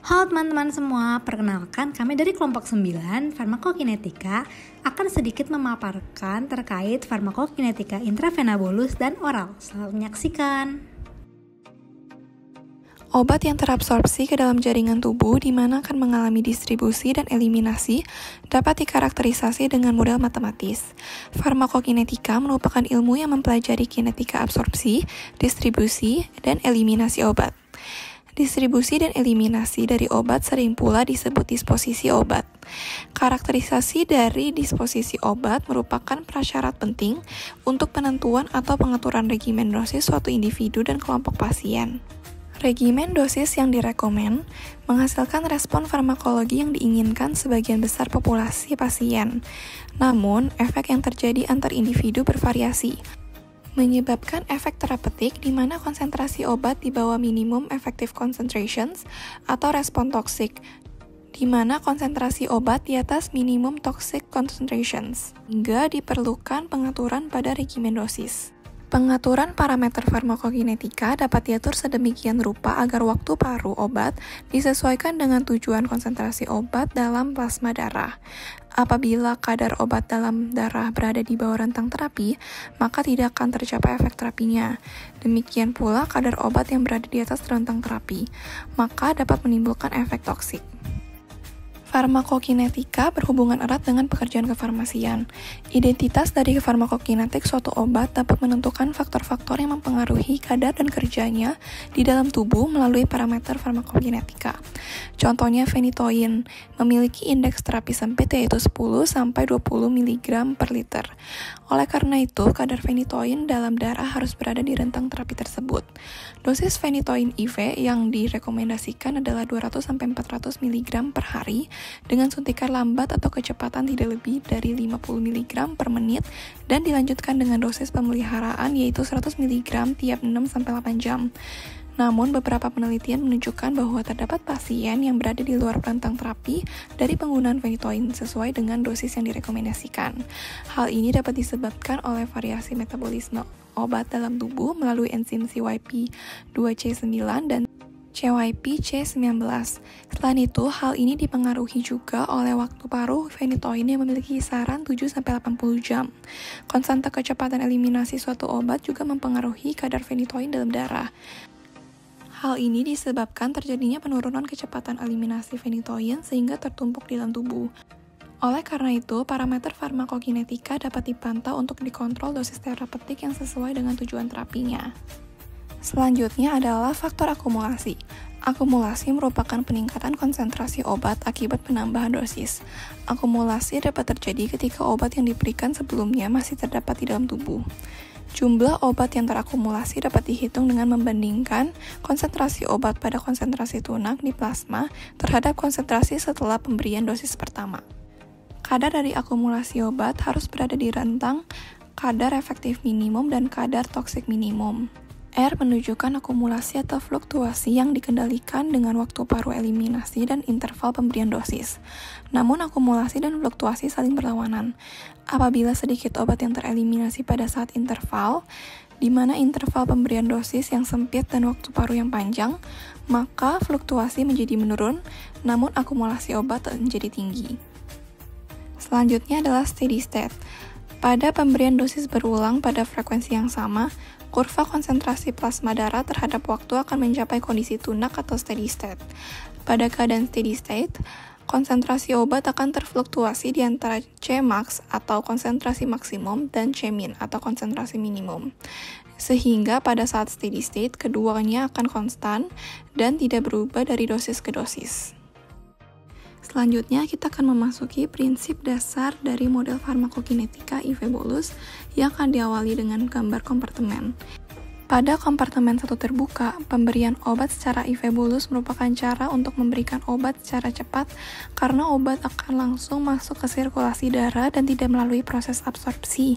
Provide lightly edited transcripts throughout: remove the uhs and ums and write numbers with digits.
Halo teman-teman semua, perkenalkan kami dari kelompok 9 Farmakokinetika akan sedikit memaparkan terkait farmakokinetika intravena bolus dan oral. Selamat menyaksikan. Obat yang terabsorpsi ke dalam jaringan tubuh di mana akan mengalami distribusi dan eliminasi dapat dikarakterisasi dengan model matematis. Farmakokinetika merupakan ilmu yang mempelajari kinetika absorpsi, distribusi, dan eliminasi obat. Distribusi dan eliminasi dari obat sering pula disebut disposisi obat. Karakterisasi dari disposisi obat merupakan prasyarat penting untuk penentuan atau pengaturan regimen dosis suatu individu dan kelompok pasien. Regimen dosis yang direkomen menghasilkan respon farmakologi yang diinginkan sebagian besar populasi pasien. Namun, efek yang terjadi antar individu bervariasi, menyebabkan efek terapeutik di mana konsentrasi obat di bawah minimum effective concentrations atau respon toksik, di mana konsentrasi obat di atas minimum toxic concentrations, hingga diperlukan pengaturan pada regimen dosis. Pengaturan parameter farmakokinetika dapat diatur sedemikian rupa agar waktu paru obat disesuaikan dengan tujuan konsentrasi obat dalam plasma darah. Apabila kadar obat dalam darah berada di bawah rentang terapi, maka tidak akan tercapai efek terapinya. Demikian pula kadar obat yang berada di atas rentang terapi, maka dapat menimbulkan efek toksik. Farmakokinetika berhubungan erat dengan pekerjaan kefarmasian. Identitas dari farmakokinetik suatu obat dapat menentukan faktor-faktor yang mempengaruhi kadar dan kerjanya di dalam tubuh melalui parameter farmakokinetika. Contohnya phenytoin memiliki indeks terapi sempit yaitu 10-20 mg per liter. Oleh karena itu, kadar phenytoin dalam darah harus berada di rentang terapi tersebut. Dosis phenytoin IV yang direkomendasikan adalah 200-400 mg per hari dengan suntikan lambat atau kecepatan tidak lebih dari 50 mg per menit dan dilanjutkan dengan dosis pemeliharaan yaitu 100 mg tiap 6-8 jam. Namun, beberapa penelitian menunjukkan bahwa terdapat pasien yang berada di luar rentang terapi dari penggunaan phenytoin sesuai dengan dosis yang direkomendasikan. Hal ini dapat disebabkan oleh variasi metabolisme obat dalam tubuh melalui enzim CYP2C9 dan CYP-C19. Selain itu, hal ini dipengaruhi juga oleh waktu paruh phenytoin yang memiliki kisaran 7-80 jam. Konstanta kecepatan eliminasi suatu obat juga mempengaruhi kadar phenytoin dalam darah. Hal ini disebabkan terjadinya penurunan kecepatan eliminasi phenytoin sehingga tertumpuk di dalam tubuh. Oleh karena itu, parameter farmakokinetika dapat dipantau untuk dikontrol dosis terapeutik yang sesuai dengan tujuan terapinya. Selanjutnya adalah faktor akumulasi. Akumulasi merupakan peningkatan konsentrasi obat akibat penambahan dosis. Akumulasi dapat terjadi ketika obat yang diberikan sebelumnya masih terdapat di dalam tubuh. Jumlah obat yang terakumulasi dapat dihitung dengan membandingkan konsentrasi obat pada konsentrasi tunak di plasma terhadap konsentrasi setelah pemberian dosis pertama. Kadar dari akumulasi obat harus berada di rentang kadar efektif minimum dan kadar toksik minimum. R menunjukkan akumulasi atau fluktuasi yang dikendalikan dengan waktu paruh eliminasi dan interval pemberian dosis. Namun akumulasi dan fluktuasi saling berlawanan. Apabila sedikit obat yang tereliminasi pada saat interval, di mana interval pemberian dosis yang sempit dan waktu paruh yang panjang, maka fluktuasi menjadi menurun, namun akumulasi obat menjadi tinggi. Selanjutnya adalah steady state. Pada pemberian dosis berulang pada frekuensi yang sama, kurva konsentrasi plasma darah terhadap waktu akan mencapai kondisi tunak atau steady state. Pada keadaan steady state, konsentrasi obat akan terfluktuasi di antara Cmax atau konsentrasi maksimum dan Cmin atau konsentrasi minimum. Sehingga pada saat steady state, keduanya akan konstan dan tidak berubah dari dosis ke dosis. Selanjutnya, kita akan memasuki prinsip dasar dari model farmakokinetika IV bolus yang akan diawali dengan gambar kompartemen. Pada kompartemen satu terbuka, pemberian obat secara IV bolus merupakan cara untuk memberikan obat secara cepat karena obat akan langsung masuk ke sirkulasi darah dan tidak melalui proses absorpsi.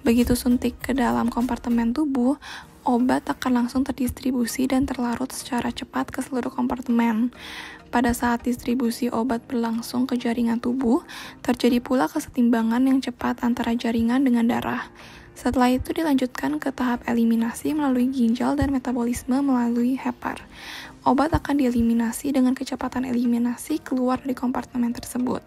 Begitu suntik ke dalam kompartemen tubuh, obat akan langsung terdistribusi dan terlarut secara cepat ke seluruh kompartemen. Pada saat distribusi obat berlangsung ke jaringan tubuh, terjadi pula kesetimbangan yang cepat antara jaringan dengan darah. Setelah itu dilanjutkan ke tahap eliminasi melalui ginjal dan metabolisme melalui hepar. obat akan dieliminasi dengan kecepatan eliminasi keluar dari kompartemen tersebut.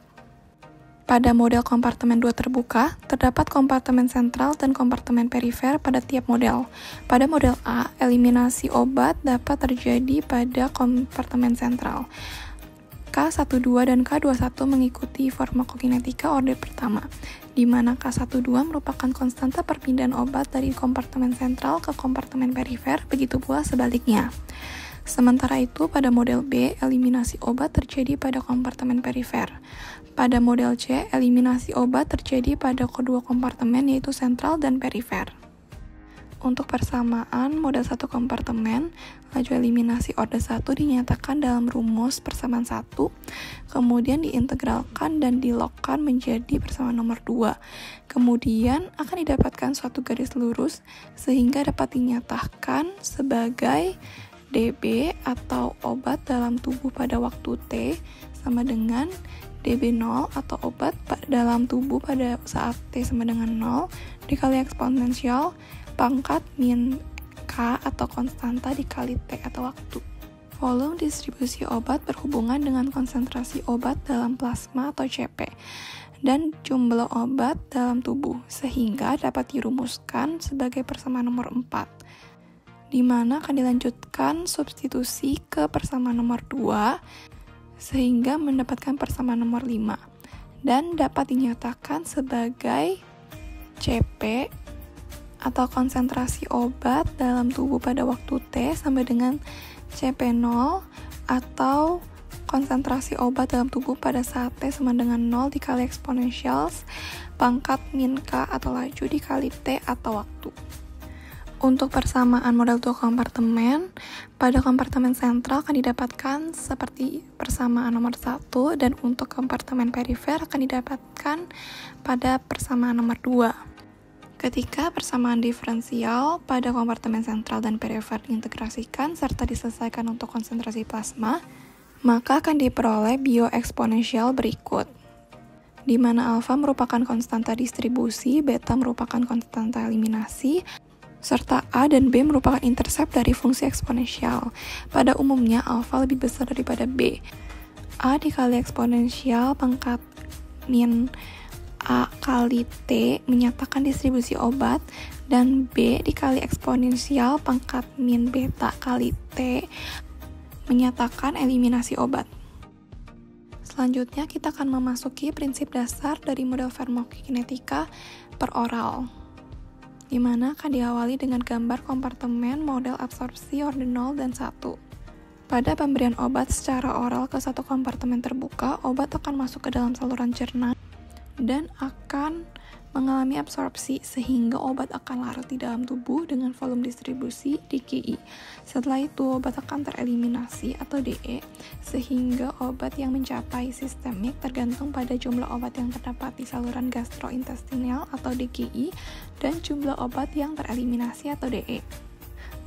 Pada model kompartemen 2 terbuka, terdapat kompartemen sentral dan kompartemen perifer pada tiap model. Pada model A, eliminasi obat dapat terjadi pada kompartemen sentral. K12 dan K21 mengikuti farmakokinetika orde pertama, di mana K12 merupakan konstanta perpindahan obat dari kompartemen sentral ke kompartemen perifer, begitu pula sebaliknya. Sementara itu, pada model B, eliminasi obat terjadi pada kompartemen perifer. Pada model C, eliminasi obat terjadi pada kedua kompartemen yaitu sentral dan perifer. Untuk persamaan model satu kompartemen, laju eliminasi orde 1 dinyatakan dalam rumus persamaan 1, kemudian diintegralkan dan dilogkan menjadi persamaan nomor 2. Kemudian akan didapatkan suatu garis lurus sehingga dapat dinyatakan sebagai dB atau obat dalam tubuh pada waktu T sama dengan dB0 atau obat dalam tubuh pada saat T sama dengan 0 dikali eksponensial pangkat min K atau konstanta dikali T atau waktu. Volume distribusi obat berhubungan dengan konsentrasi obat dalam plasma atau CP dan jumlah obat dalam tubuh sehingga dapat dirumuskan sebagai persamaan nomor 4. Di mana akan dilanjutkan substitusi ke persamaan nomor 2 sehingga mendapatkan persamaan nomor 5 dan dapat dinyatakan sebagai CP atau konsentrasi obat dalam tubuh pada waktu T sama dengan CP0 atau konsentrasi obat dalam tubuh pada saat T sama dengan 0 dikali eksponensial pangkat min K atau laju dikali T atau waktu. Untuk persamaan model 2 kompartemen, pada kompartemen sentral akan didapatkan seperti persamaan nomor 1 dan untuk kompartemen perifer akan didapatkan pada persamaan nomor 2. Ketika persamaan diferensial pada kompartemen sentral dan perifer diintegrasikan serta diselesaikan untuk konsentrasi plasma, maka akan diperoleh bioeksponensial berikut, di mana alfa merupakan konstanta distribusi, beta merupakan konstanta eliminasi, serta A dan B merupakan intercept dari fungsi eksponensial. Pada umumnya, alfa lebih besar daripada B. A dikali eksponensial pangkat min A kali T menyatakan distribusi obat, dan B dikali eksponensial pangkat min beta kali T menyatakan eliminasi obat. Selanjutnya, kita akan memasuki prinsip dasar dari model farmakokinetika per oral, di mana akan diawali dengan gambar kompartemen model absorpsi orde 0 dan 1. Pada pemberian obat secara oral ke satu kompartemen terbuka, obat akan masuk ke dalam saluran cerna dan akan mengalami absorpsi sehingga obat akan larut di dalam tubuh dengan volume distribusi dKi. Setelah itu, obat akan tereliminasi atau DE sehingga obat yang mencapai sistemik tergantung pada jumlah obat yang terdapat di saluran gastrointestinal atau dKi dan jumlah obat yang tereliminasi atau DE.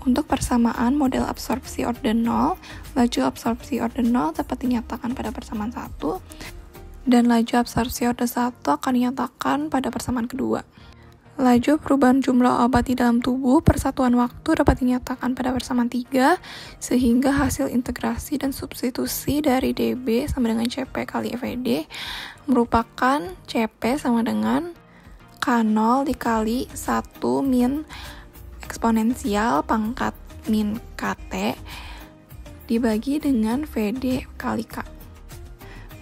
Untuk persamaan model absorpsi orde 0, laju absorpsi orde 0 dapat dinyatakan pada persamaan 1 dan laju absorpsi orde 1 akan dinyatakan pada persamaan kedua. Laju perubahan jumlah obat di dalam tubuh persatuan waktu dapat dinyatakan pada persamaan 3, sehingga hasil integrasi dan substitusi dari dB sama dengan CP kali VD merupakan CP sama dengan K0 dikali 1 min eksponensial pangkat min KT dibagi dengan VD kali K.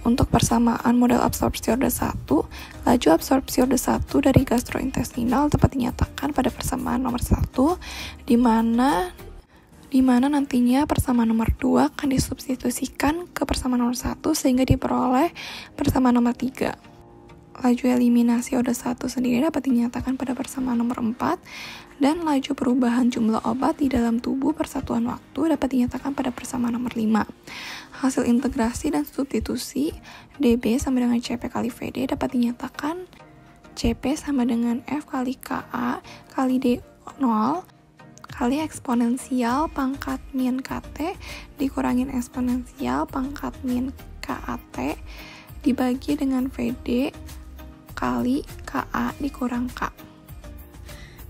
Untuk persamaan model absorpsi orde 1, laju absorpsi orde 1 dari gastrointestinal dapat dinyatakan pada persamaan nomor 1, di mana nantinya persamaan nomor 2 akan disubstitusikan ke persamaan nomor 1 sehingga diperoleh persamaan nomor 3. Laju eliminasi orde 1 sendiri dapat dinyatakan pada persamaan nomor 4, dan laju perubahan jumlah obat di dalam tubuh persatuan waktu dapat dinyatakan pada persamaan nomor 5. Hasil integrasi dan substitusi dB sama dengan CP kali VD dapat dinyatakan CP sama dengan F kali KA kali D0 kali eksponensial pangkat min KT dikurangin eksponensial pangkat min KAT dibagi dengan VD kali KA dikurang K.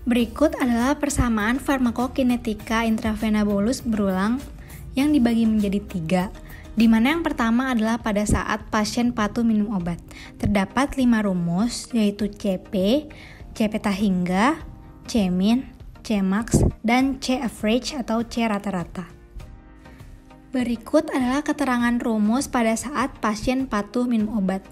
Berikut adalah persamaan farmakokinetika intravena bolus berulang yang dibagi menjadi 3, di mana yang pertama adalah pada saat pasien patuh minum obat. Terdapat 5 rumus, yaitu CP, CP tahingga, C-min, C-max, dan C-average atau C rata-rata. Berikut adalah keterangan rumus pada saat pasien patuh minum obat.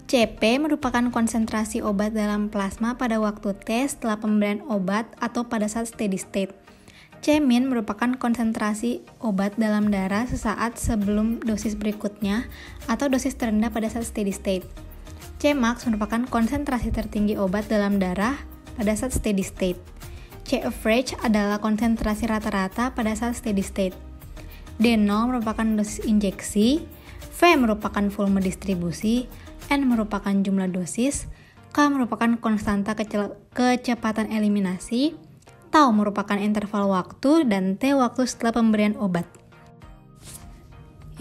CP merupakan konsentrasi obat dalam plasma pada waktu T setelah pemberian obat atau pada saat steady state. C-min merupakan konsentrasi obat dalam darah sesaat sebelum dosis berikutnya atau dosis terendah pada saat steady state. C-max merupakan konsentrasi tertinggi obat dalam darah pada saat steady state. C-average adalah konsentrasi rata-rata pada saat steady state. D0 merupakan dosis injeksi, V merupakan volume distribusi, N merupakan jumlah dosis, K merupakan konstanta kecepatan eliminasi, Tau merupakan interval waktu, dan T waktu setelah pemberian obat.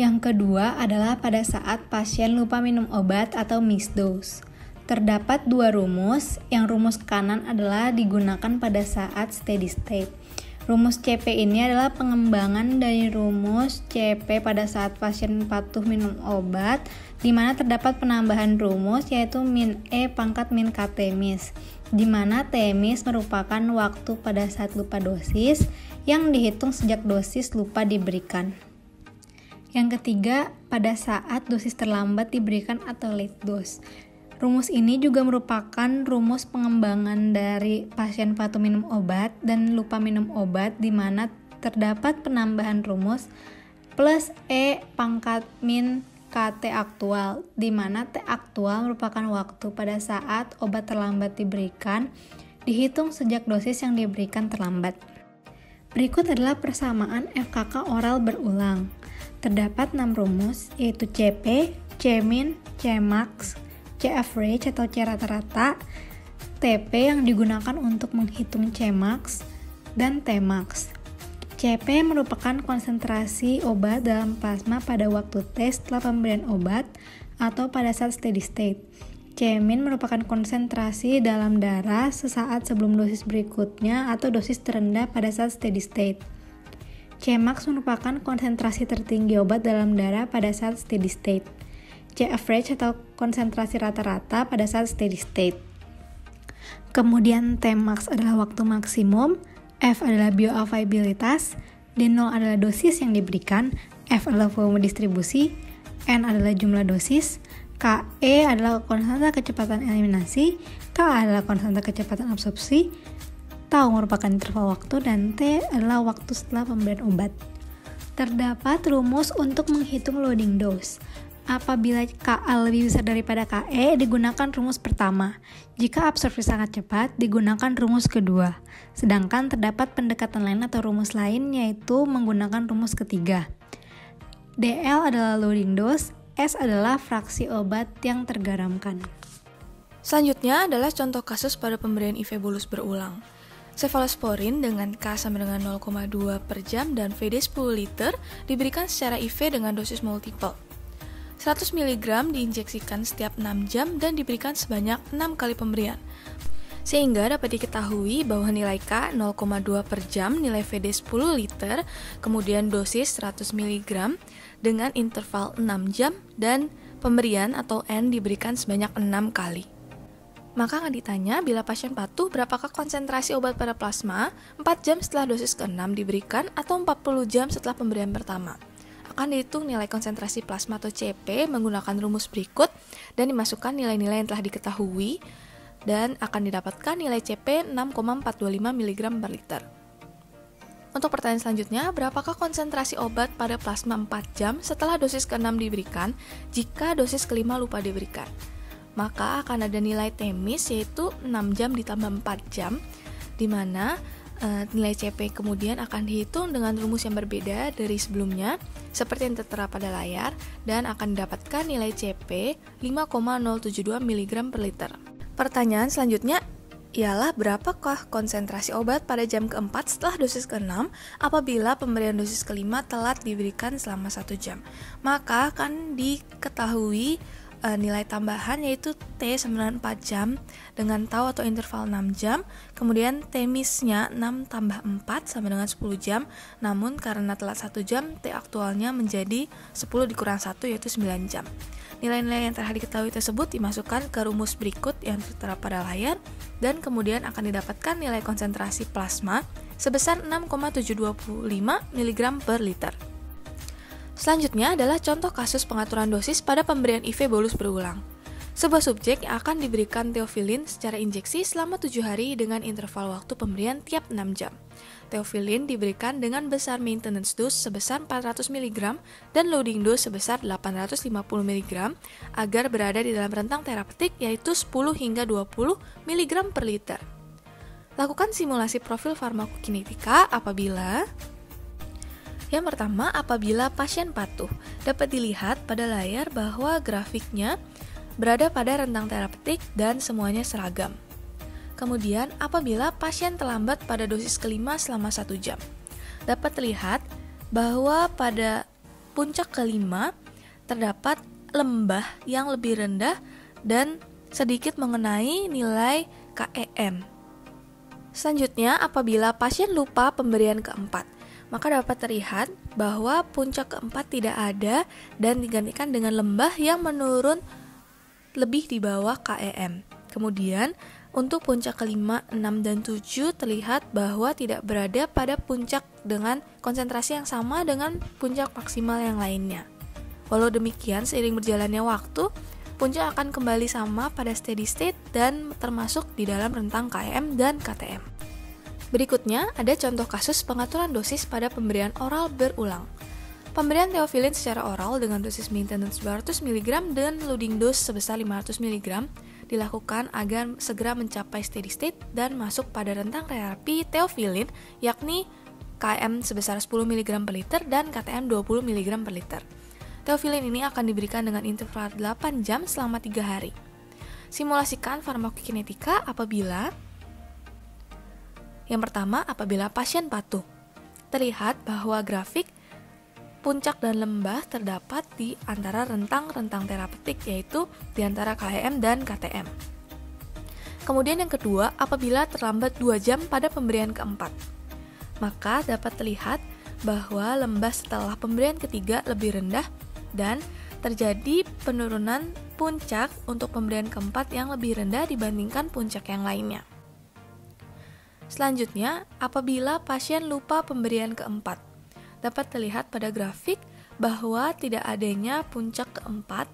Yang kedua adalah pada saat pasien lupa minum obat atau misdose. Terdapat 2 rumus, yang rumus kanan adalah digunakan pada saat steady state. Rumus CP ini adalah pengembangan dari rumus CP pada saat pasien patuh minum obat, di mana terdapat penambahan rumus yaitu min E pangkat min K Tmis, di mana Tmis merupakan waktu pada saat lupa dosis yang dihitung sejak dosis lupa diberikan. Yang ketiga, pada saat dosis terlambat diberikan atau late dose. Rumus ini juga merupakan rumus pengembangan dari pasien patuh minum obat dan lupa minum obat, di mana terdapat penambahan rumus plus E pangkat min KT aktual, di mana T aktual merupakan waktu pada saat obat terlambat diberikan, dihitung sejak dosis yang diberikan terlambat. Berikut adalah persamaan FKK oral berulang. Terdapat 6 rumus, yaitu CP, C-min, C-max, C-average atau C rata-rata, TP yang digunakan untuk menghitung C-max, dan T-max. CP merupakan konsentrasi obat dalam plasma pada waktu T setelah pemberian obat atau pada saat steady state. C-min merupakan konsentrasi dalam darah sesaat sebelum dosis berikutnya atau dosis terendah pada saat steady state. C-max merupakan konsentrasi tertinggi obat dalam darah pada saat steady state. C-average atau konsentrasi rata-rata pada saat steady state. Kemudian T-max adalah waktu maksimum, F adalah bioavailabilitas, D0 adalah dosis yang diberikan, F adalah volume distribusi, N adalah jumlah dosis, KE adalah konstanta kecepatan eliminasi, K adalah konstanta kecepatan absorpsi, Tau merupakan interval waktu, dan T adalah waktu setelah pemberian obat. Terdapat rumus untuk menghitung loading dose. Apabila KA lebih besar daripada KE, digunakan rumus pertama. Jika absorpsi sangat cepat, digunakan rumus kedua. Sedangkan terdapat pendekatan lain atau rumus lain, yaitu menggunakan rumus ketiga. DL adalah loading dose, S adalah fraksi obat yang tergaramkan. Selanjutnya adalah contoh kasus pada pemberian IV bolus berulang. Cefalosporin dengan K sama dengan 0,2 per jam dan VD 10 liter diberikan secara IV dengan dosis multiple. 100 mg diinjeksikan setiap 6 jam dan diberikan sebanyak 6 kali pemberian. Sehingga dapat diketahui bahwa nilai K 0,2 per jam, nilai VD 10 liter, kemudian dosis 100 mg dengan interval 6 jam dan pemberian atau N diberikan sebanyak 6 kali. Maka akan ditanya bila pasien patuh berapakah konsentrasi obat pada plasma 4 jam setelah dosis ke-6 diberikan atau 40 jam setelah pemberian pertama. Akan dihitung nilai konsentrasi plasma atau CP menggunakan rumus berikut dan dimasukkan nilai-nilai yang telah diketahui dan akan didapatkan nilai CP 6,425 mg per liter. Untuk pertanyaan selanjutnya, berapakah konsentrasi obat pada plasma 4 jam setelah dosis ke-6 diberikan jika dosis ke-5 lupa diberikan? Maka akan ada nilai Tmis yaitu 6 jam ditambah 4 jam, di mana nilai CP kemudian akan dihitung dengan rumus yang berbeda dari sebelumnya seperti yang tertera pada layar dan akan didapatkan nilai CP 5,072 mg per liter. Pertanyaan selanjutnya ialah berapakah konsentrasi obat pada jam keempat setelah dosis ke-6 apabila pemberian dosis ke-5 telat diberikan selama 1 jam. Maka akan diketahui nilai tambahan yaitu T sama dengan 4 jam dengan tau atau interval 6 jam, kemudian T-misnya 6 tambah 4 sama dengan 10 jam, namun karena telat 1 jam, T aktualnya menjadi 10 dikurang 1 yaitu 9 jam. Nilai-nilai yang telah diketahui tersebut dimasukkan ke rumus berikut yang tertera pada layar, dan kemudian akan didapatkan nilai konsentrasi plasma sebesar 6,725 mg per liter. Selanjutnya adalah contoh kasus pengaturan dosis pada pemberian IV bolus berulang. Sebuah subjek yang akan diberikan teofilin secara injeksi selama 7 hari dengan interval waktu pemberian tiap 6 jam. Teofilin diberikan dengan besar maintenance dose sebesar 400 mg dan loading dose sebesar 850 mg agar berada di dalam rentang terapeutik yaitu 10 hingga 20 mg per liter. Lakukan simulasi profil farmakokinetika apabila yang pertama, apabila pasien patuh, dapat dilihat pada layar bahwa grafiknya berada pada rentang terapeutik dan semuanya seragam. Kemudian, apabila pasien terlambat pada dosis kelima selama 1 jam, dapat terlihat bahwa pada puncak kelima terdapat lembah yang lebih rendah dan sedikit mengenai nilai KEM. Selanjutnya, apabila pasien lupa pemberian keempat, maka dapat terlihat bahwa puncak keempat tidak ada dan digantikan dengan lembah yang menurun lebih di bawah KEM. Kemudian, untuk puncak kelima, 6, dan 7 terlihat bahwa tidak berada pada puncak dengan konsentrasi yang sama dengan puncak maksimal yang lainnya. Walau demikian, seiring berjalannya waktu, puncak akan kembali sama pada steady state dan termasuk di dalam rentang KEM dan KTM. Berikutnya, ada contoh kasus pengaturan dosis pada pemberian oral berulang. Pemberian teofilin secara oral dengan dosis maintenance 200 mg dan loading dose sebesar 500 mg dilakukan agar segera mencapai steady state dan masuk pada rentang terapi teofilin, yakni KM sebesar 10 mg per liter dan KTM 20 mg per liter. Teofilin ini akan diberikan dengan interval 8 jam selama 3 hari. Simulasikan farmakokinetika apabila yang pertama, apabila pasien patuh. Terlihat bahwa grafik puncak dan lembah terdapat di antara rentang-rentang terapeutik, yaitu di antara KEM dan KTM. Kemudian yang kedua, apabila terlambat 2 jam pada pemberian keempat, maka dapat terlihat bahwa lembah setelah pemberian ketiga lebih rendah dan terjadi penurunan puncak untuk pemberian keempat yang lebih rendah dibandingkan puncak yang lainnya. Selanjutnya, apabila pasien lupa pemberian keempat, dapat terlihat pada grafik bahwa tidak adanya puncak keempat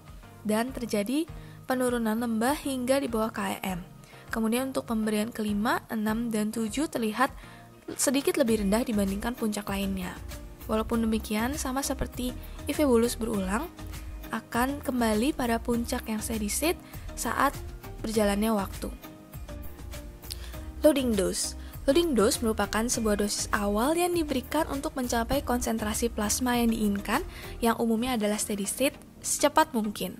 dan terjadi penurunan lembah hingga di bawah KEM. Kemudian untuk pemberian kelima, 6, dan 7 terlihat sedikit lebih rendah dibandingkan puncak lainnya. Walaupun demikian, sama seperti IV bolus berulang, akan kembali pada puncak yang steady state saat berjalannya waktu. Loading dose. Loading dose merupakan sebuah dosis awal yang diberikan untuk mencapai konsentrasi plasma yang diinginkan, yang umumnya adalah steady state, secepat mungkin.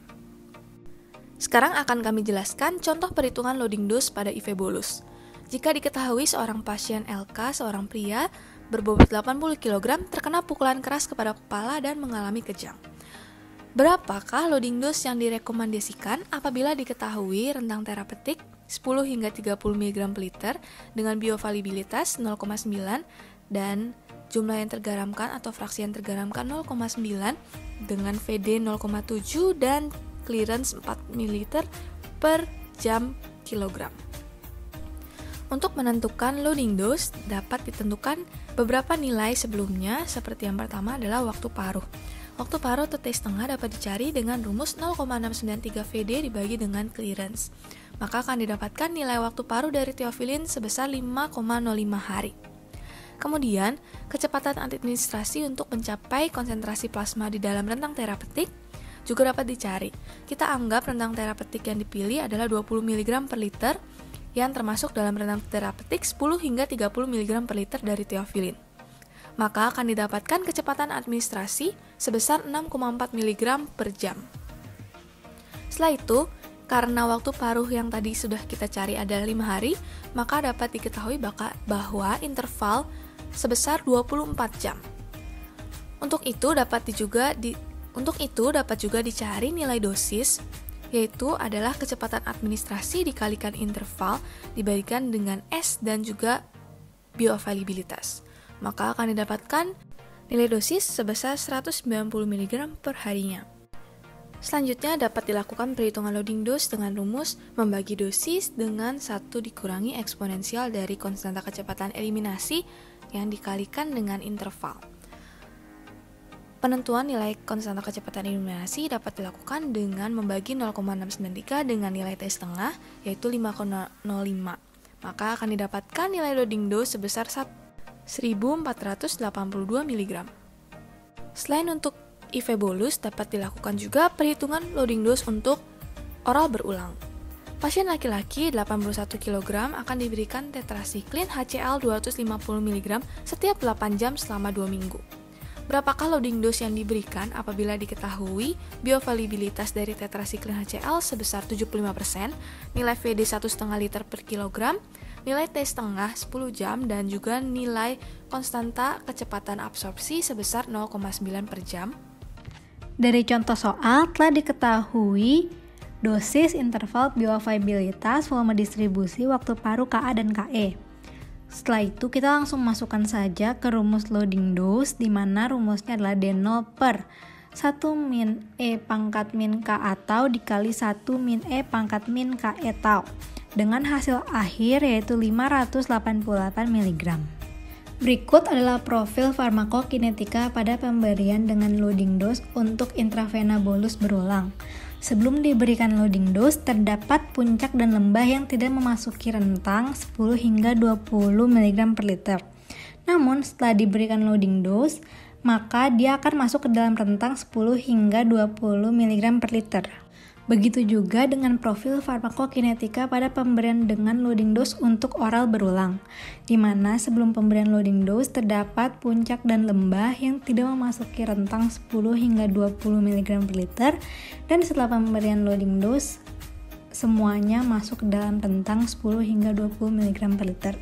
Sekarang akan kami jelaskan contoh perhitungan loading dose pada IV bolus. Jika diketahui seorang pasien LK, seorang pria, berbobot 80 kg, terkena pukulan keras kepada kepala dan mengalami kejang. Berapakah loading dose yang direkomendasikan apabila diketahui rentang terapeutik 10 hingga 30 mg per liter dengan bioavailabilitas 0,9 dan jumlah yang tergaramkan atau fraksi yang tergaramkan 0,9 dengan VD 0,7 dan clearance 4 ml per jam kilogram. Untuk menentukan loading dose dapat ditentukan beberapa nilai sebelumnya, seperti yang pertama adalah waktu paruh. Waktu paruh atau T setengah dapat dicari dengan rumus 0,693 VD dibagi dengan clearance. Maka akan didapatkan nilai waktu paruh dari teofilin sebesar 5,05 hari. Kemudian, kecepatan administrasi untuk mencapai konsentrasi plasma di dalam rentang terapeutik juga dapat dicari. Kita anggap rentang terapeutik yang dipilih adalah 20 mg per liter yang termasuk dalam rentang terapeutik 10 hingga 30 mg per liter dari teofilin. Maka akan didapatkan kecepatan administrasi sebesar 6,4 mg per jam. Setelah itu, karena waktu paruh yang tadi sudah kita cari adalah 5 hari, maka dapat diketahui bahwa interval sebesar 24 jam. Untuk itu dapat juga dicari nilai dosis yaitu adalah kecepatan administrasi dikalikan interval dibandingkan dengan S dan juga bioavailabilitas. Maka akan didapatkan nilai dosis sebesar 190 mg per harinya. Selanjutnya dapat dilakukan perhitungan loading dose dengan rumus membagi dosis dengan 1 dikurangi eksponensial dari konstanta kecepatan eliminasi yang dikalikan dengan interval. Penentuan nilai konstanta kecepatan eliminasi dapat dilakukan dengan membagi 0,693 dengan nilai T setengah, yaitu 5,05. Maka akan didapatkan nilai loading dose sebesar 1482 mg. Selain untuk IV bolus, dapat dilakukan juga perhitungan loading dose untuk oral berulang. Pasien laki-laki 81 kg akan diberikan tetrasiklin HCl 250 mg setiap 8 jam selama 2 minggu. Berapakah loading dose yang diberikan apabila diketahui bioavailabilitas dari tetrasiklin HCl sebesar 75%, nilai VD 1,5 liter per kilogram, nilai T setengah 10 jam, dan juga nilai konstanta kecepatan absorpsi sebesar 0,9 per jam? Dari contoh soal telah diketahui dosis, interval, bioavailabilitas, volume distribusi, waktu paru KA dan KE. Setelah itu kita langsung masukkan saja ke rumus loading dose, di mana rumusnya adalah D0 per 1 min E pangkat min K atau dikali 1 min E pangkat min KE tau, dengan hasil akhir yaitu 588 mg. Berikut adalah profil farmakokinetika pada pemberian dengan loading dose untuk intravena bolus berulang. Sebelum diberikan loading dose, terdapat puncak dan lembah yang tidak memasuki rentang 10 hingga 20 mg per liter. Namun, setelah diberikan loading dose, maka dia akan masuk ke dalam rentang 10 hingga 20 mg per liter. Begitu juga dengan profil farmakokinetika pada pemberian dengan loading dose untuk oral berulang, di mana sebelum pemberian loading dose terdapat puncak dan lembah yang tidak memasuki rentang 10 hingga 20 mg per liter, dan setelah pemberian loading dose, semuanya masuk ke dalam rentang 10 hingga 20 mg per liter.